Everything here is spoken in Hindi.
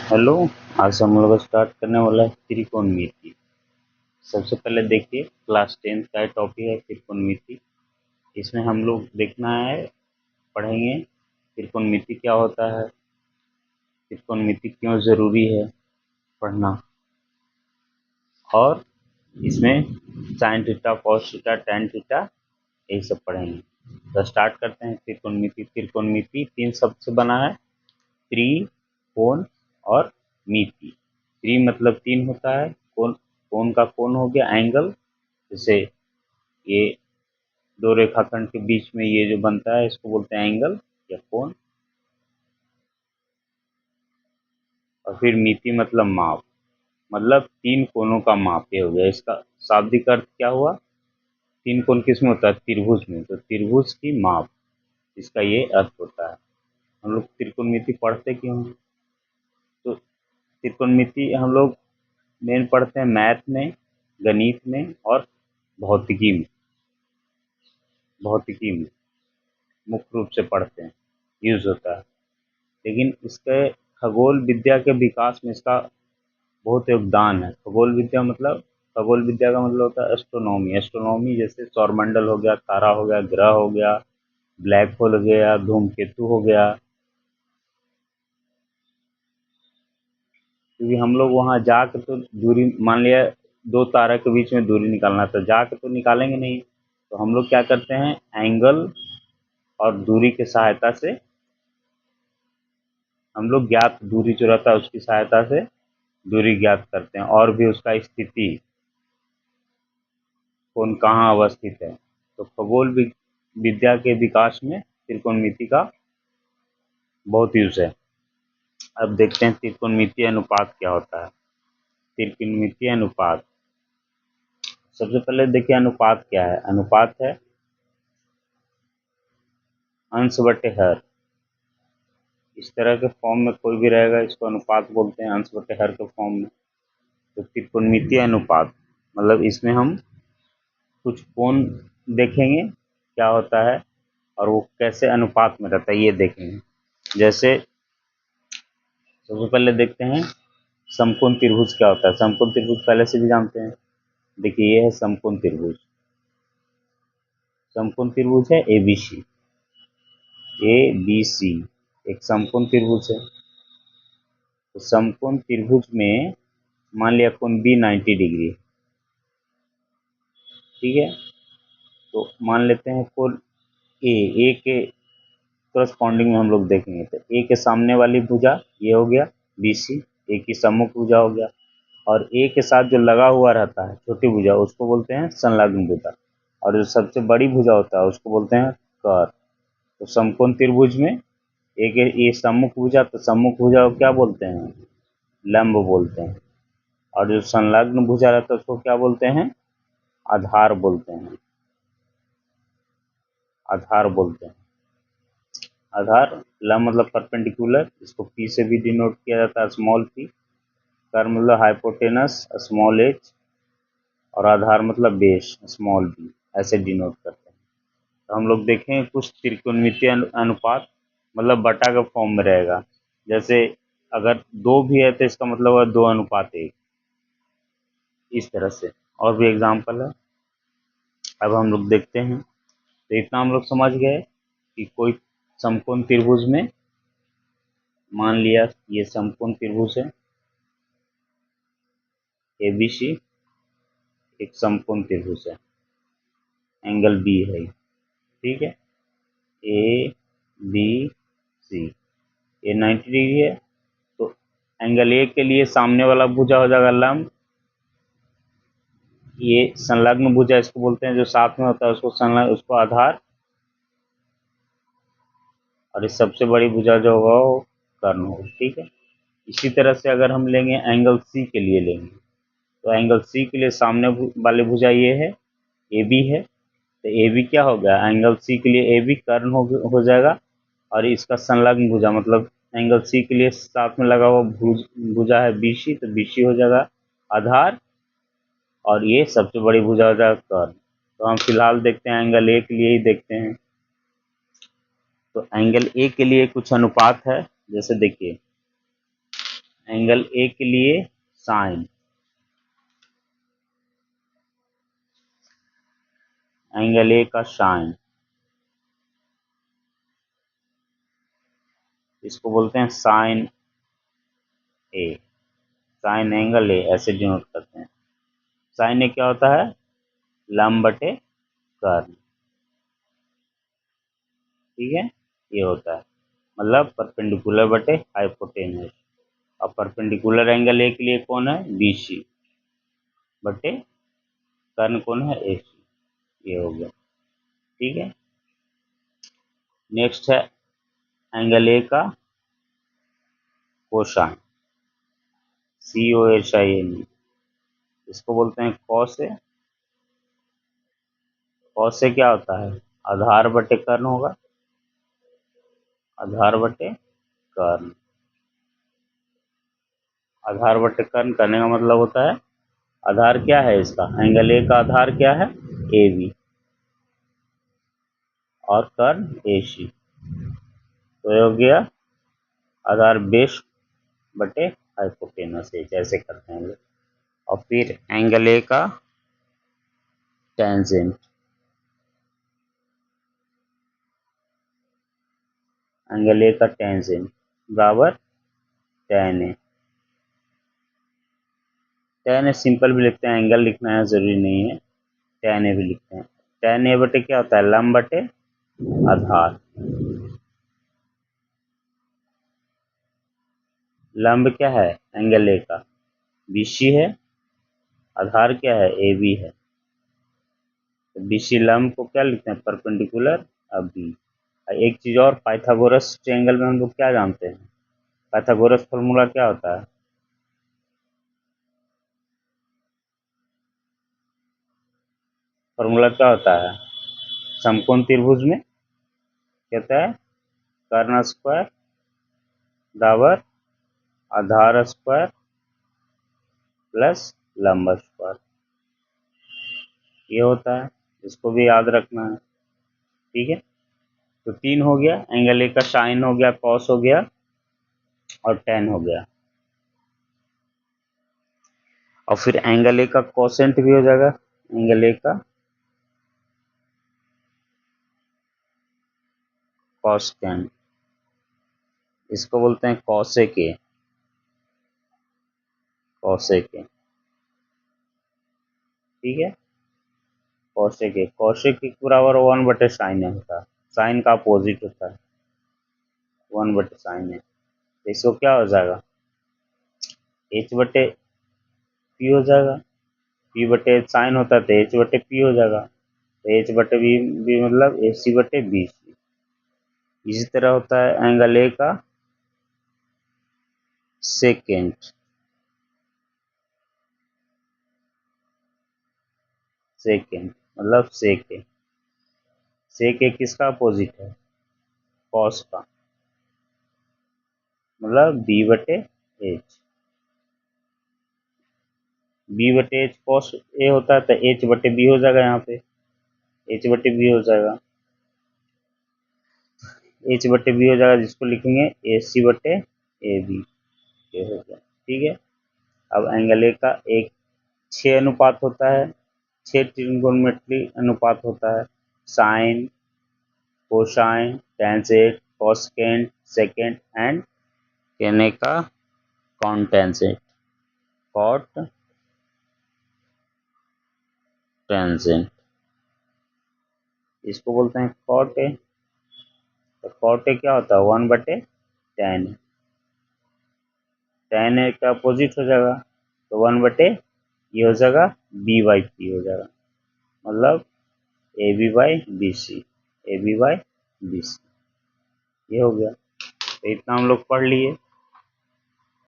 हेलो। आज हम लोग स्टार्ट करने वाला है त्रिकोणमिति। सबसे पहले देखिए, क्लास 10th का टॉपिक है त्रिकोणमिति। इसमें हम लोग देखना है, पढ़ेंगे त्रिकोणमिति क्या होता है, त्रिकोणमिति क्यों ज़रूरी है पढ़ना, और इसमें sine theta, cos theta, tan theta, यही सब पढ़ेंगे। तो स्टार्ट करते हैं। त्रिकोणमिति त्रिकोणमिति तीन शब्द से बना है, त्रि, कोण और मिति। त्रि मतलब तीन होता है, कोण कोण का कोण हो गया एंगल, जैसे ये दो रेखाखंड के बीच में ये जो बनता है इसको बोलते हैं एंगल या कोण। और फिर मिति मतलब माप, मतलब तीन कोणों का माप, ये हो गया। इसका शाब्दिक अर्थ क्या हुआ, तीन कोण किसमें होता है, त्रिभुज में, तो त्रिभुज की माप, इसका ये अर्थ होता है। हम लोग त्रिकोणमिति पढ़ते क्यों हैं? तो त्रिकोणमिति हम लोग मेन पढ़ते हैं मैथ में, गणित में और भौतिकी में। भौतिकी में मुख्य रूप से पढ़ते हैं, यूज होता है। लेकिन इसके खगोल विद्या के विकास में इसका बहुत योगदान है। खगोल विद्या मतलब, खगोल विद्या का मतलब होता है एस्ट्रोनॉमी। एस्ट्रोनॉमी जैसे सौरमंडल हो गया, तारा हो गया, ग्रह हो गया, ब्लैक होल हो गया, धूमकेतु हो गया। क्योंकि हम लोग वहाँ जाकर तो दूरी, मान लिया दो तारा के बीच में दूरी निकालना, तो जाकर तो निकालेंगे नहीं। तो हम लोग क्या करते हैं, एंगल और दूरी की सहायता से हम लोग ज्ञात दूरी जो रहता है उसकी सहायता से दूरी ज्ञात करते हैं, और भी उसका स्थिति, कौन कहाँ अवस्थित है। तो खगोल विद्या के विकास में त्रिकोणमिति का बहुत यूज है। अब देखते हैं त्रिकोणमितीय अनुपात क्या होता है। त्रिकोणमितीय अनुपात, सबसे पहले देखिए अनुपात क्या है। अनुपात है अंश बटे हर। इस तरह के फॉर्म में कोई भी रहेगा इसको अनुपात बोलते हैं, अंश बटे हर के फॉर्म में। तो त्रिकोणमितीय अनुपात मतलब इसमें हम कुछ कोण देखेंगे क्या होता है, और वो कैसे अनुपात में रहता है ये देखेंगे। जैसे सबसे पहले देखते हैं समकोण त्रिभुज क्या होता है। समकोण त्रिभुज पहले से भी जानते हैं। देखिए ये है समकोण त्रिभुज। समकोण त्रिभुज है एबीसी। ए बी सी एक समकोण त्रिभुज है। तो समकोण त्रिभुज में मान लिया कोण बी 90 डिग्री, ठीक है। तो मान लेते हैं कोण ए के करस्पॉन्डिंग में हम लोग देखेंगे, तो ए के सामने वाली भुजा ये हो गया बी सी, ए की सम्मुख भुजा हो गया। और ए के साथ जो लगा हुआ रहता है छोटी भुजा उसको बोलते हैं संलग्न भुजा, और जो सबसे बड़ी भुजा होता है उसको बोलते हैं कर। तो समकोण त्रिभुज में एक ये सम्मुख भुजा, तो सम्मुख भुजा को क्या बोलते हैं, लंब बोलते हैं। और जो संलग्न भुजा रहता है उसको क्या बोलते हैं, आधार बोलते हैं। आधार बोलते हैं। आधार, लंब मतलब परपेंडिकुलर, इसको पी से भी डिनोट किया जाता है, स्मॉल पी। कर मतलब हाइपोटेनस, स्मॉल एच। और आधार मतलब बेस, स्मॉल बी, ऐसे डिनोट करते हैं। तो हम लोग देखें कुछ त्रिकोणमितीय अनुपात, मतलब बटा का फॉर्म में रहेगा। जैसे अगर दो भी है तो इसका मतलब है 2:1, इस तरह से। और भी एग्जाम्पल है। अब हम लोग देखते हैं। तो इतना हम लोग समझ गए कि कोई समकोण त्रिभुज में, मान लिया ये समकोण त्रिभुज है एबीसी, एक समकोण त्रिभुज है, एंगल बी है, ठीक है। ए बी सी, ये 90 डिग्री है। तो एंगल ए के लिए सामने वाला भुजा हो जाएगा लंब, ये संलग्न भुजा इसको बोलते हैं, जो साथ में होता है उसको संलग्न, उसको आधार। और इस सबसे बड़ी भुजा जो होगा वो कर्ण होगा, ठीक है। इसी तरह से अगर हम लेंगे एंगल सी के लिए लेंगे, तो एंगल सी के लिए सामने वाली भुजा ये है, ए बी है। तो ए बी क्या हो गया, एंगल सी के लिए ए बी कर्ण हो जाएगा। और इसका संलग्न भुजा मतलब एंगल सी के लिए साथ में लगा हुआ भुजा है बी सी, तो बी सी हो जाएगा आधार। और ये सबसे बड़ी भुजा हो जाएगा कर्ण। तो हम फिलहाल देखते हैं एंगल ए के लिए ही देखते हैं। तो एंगल ए के लिए कुछ अनुपात है, जैसे देखिए एंगल ए के लिए साइन, एंगल ए का साइन, इसको बोलते हैं sine A, sine angle A ऐसे डिनोट करते हैं। साइन ए क्या होता है? लंब बटे कर्ण, ठीक है, ये होता है, मतलब परपेंडिकुलर बटे हाइपोटेनस। अब परपेंडिकुलर एंगल ए के लिए कौन है? बीसी बटे कर्ण कौन है? एसी, ये हो गया, ठीक है। नेक्स्ट है एंगल ए का कोसाइन, COSIN, इसको बोलते हैं कॉस ए। कॉस से क्या होता है? आधार बटे कर्ण होगा, आधार बटे कर्ण, आधार बटे कर्ण करने का मतलब होता है, आधार क्या है इसका? एंगल ए का आधार क्या है? ए बी, और कर्ण ए सी, तो ये हो गया आधार बेस बटे हाइपोटेनस एच, ऐसे करते हैं लोग। और फिर एंगल ए का टेंजेंट, एंगल ए का टेंजेंट बराबर tan A. tan a simple भी लिखते हैं, एंगल लिखना है जरूरी नहीं है, tan ए भी लिखते हैं। tan ए बटे क्या होता है? लंब बटे आधार, लंब क्या है? एंगल ए का बीसी है, आधार क्या है? ए बी है, तो बीसी लंब को क्या लिखते हैं? परपेंडिकुलर अब बी। एक चीज और, पाइथागोरस ट्रायंगल में हम लोग क्या जानते हैं? पाइथागोरस फॉर्मूला क्या होता है? फॉर्मूला क्या होता है? समकोण त्रिभुज में कहता है कर्ण स्क्वायर बराबर आधार स्क्वायर प्लस लंब स्क्वायर, ये होता है, इसको भी याद रखना है, ठीक है। तो तीन हो गया, एंगल ए का साइन हो गया, कॉस हो गया, और tan हो गया। और फिर एंगल ए का कोसेंट भी हो जाएगा, एंगल ए का कॉसेंट, इसको बोलते हैं कॉसेक ए, कॉसेक ए, ठीक है। कॉसेक ए, कॉसेक के बराबर 1/sin ए होता है, साइन का अपोजिट होता है, 1/sin ए, तो इसको क्या हो जाएगा? H/P हो जाएगा, P/H साइन होता है तो H/P हो जाएगा, तो H/B मतलब AC/BC। इसी तरह होता है एंगल ए का सेकेंट, सेकेंट मतलब सेक ए, सेक ए किसका अपोजिट है? कॉस का, मतलब B/H, B/H कॉस ए होता है तो H/B हो जाएगा, यहाँ पे H/B हो जाएगा, H/B हो जाएगा, जिसको लिखेंगे AC/AB, ये हो गया, ठीक है। अब एंगल ए का एक 6 अनुपात होता है, 6 ट्रिग्नोमेट्री अनुपात होता है, sign, cosine, Tencent, कॉसेकेंट, secant and कहने का कॉट टेंसेंट, कॉट टेंसेंट, इसको बोलते हैं कॉट ए। तो कॉट ए क्या होता है? 1/tan, tan ए का अपोजिट हो जाएगा, तो 1/, ये हो जाएगा B/P हो जाएगा, मतलब AB/BC, AB/BC, ये हो गया। तो इतना हम लोग पढ़ लिए।